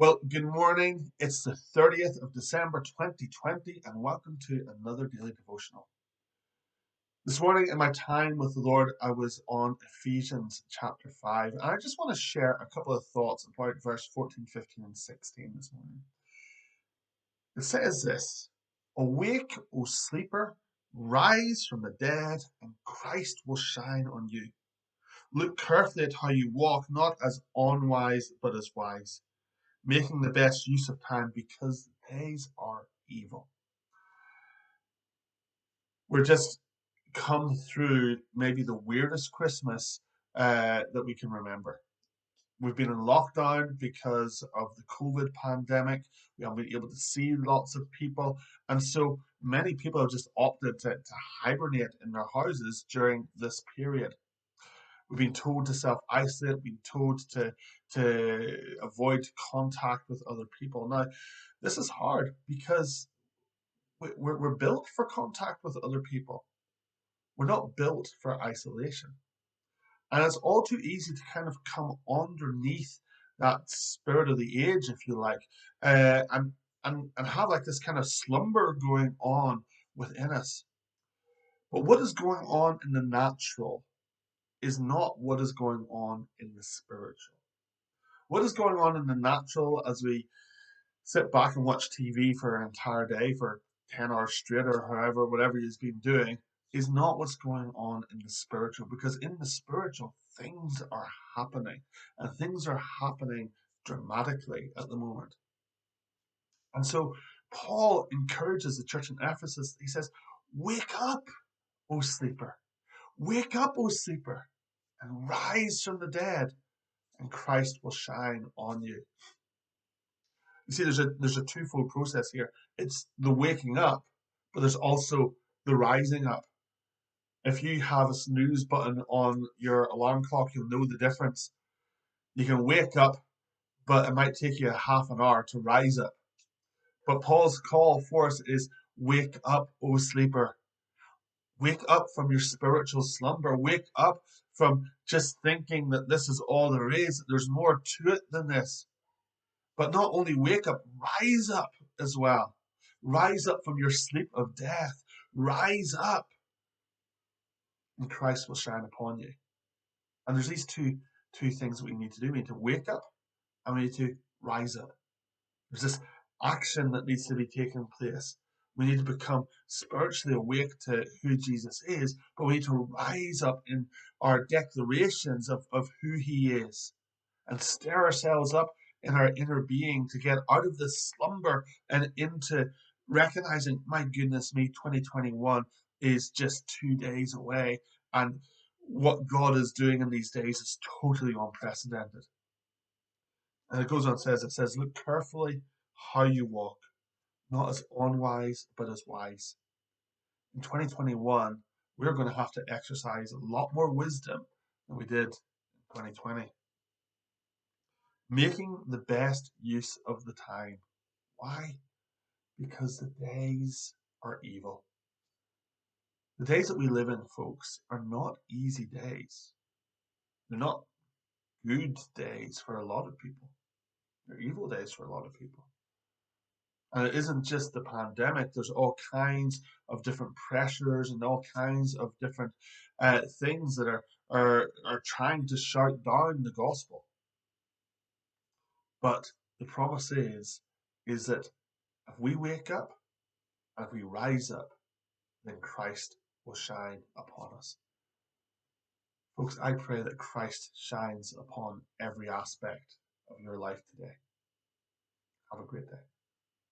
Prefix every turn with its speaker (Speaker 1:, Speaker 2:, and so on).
Speaker 1: Well, good morning. It's the 30th of December 2020, and welcome to another daily devotional. This morning, in my time with the Lord, I was on Ephesians chapter 5, and I just want to share a couple of thoughts about verse 14, 15, and 16 this morning. It says this: Awake, O sleeper, rise from the dead, and Christ will shine on you. Look carefully at how you walk, not as unwise, but as wise, making the best use of time because the days are evil. We're just come through maybe the weirdest Christmas that we can remember. We've been in lockdown because of the COVID pandemic. We haven't been able to see lots of people. And so many people have just opted to hibernate in their houses during this period. We've been told to self-isolate, we've been told to avoid contact with other people. Now, this is hard because we're built for contact with other people. We're not built for isolation. And it's all too easy to kind of come underneath that spirit of the age, if you like, and have like this kind of slumber going on within us. But what is going on in the natural is not what is going on in the spiritual. What is going on in the natural as we sit back and watch TV for an entire day for 10 hours straight or however, whatever he's been doing, is not what's going on in the spiritual. Because in the spiritual, things are happening, and things are happening dramatically at the moment. And so Paul encourages the church in Ephesus. He says, Wake up, O sleeper. Wake up, O sleeper, and rise from the dead, and Christ will shine on you. You see, there's a twofold process here. It's the waking up, but there's also the rising up. If you have a snooze button on your alarm clock, you'll know the difference. You can wake up, but it might take you a half an hour to rise up. But Paul's call for us is wake up, O sleeper. Wake up from your spiritual slumber. Wake up from just thinking that this is all there is. There's more to it than this. But not only wake up, rise up as well. Rise up from your sleep of death. Rise up, and Christ will shine upon you. And there's these two things that we need to do. We need to wake up and we need to rise up. There's this action that needs to be taking place. We need to become spiritually awake to who Jesus is, but we need to rise up in our declarations of who he is and stir ourselves up in our inner being to get out of this slumber and into recognizing, my goodness me, 2021 is just 2 days away. And what God is doing in these days is totally unprecedented. And it goes on, it says, look carefully how you walk, not as unwise, but as wise. In 2021, we're going to have to exercise a lot more wisdom than we did in 2020. Making the best use of the time. Why? Because the days are evil. The days that we live in, folks, are not easy days. They're not good days for a lot of people. They're evil days for a lot of people. And it isn't just the pandemic. There's all kinds of different pressures and all kinds of different things that are trying to shout down the gospel. But the promise is that if we wake up, and if we rise up, then Christ will shine upon us. Folks, I pray that Christ shines upon every aspect of your life today. Have a great day.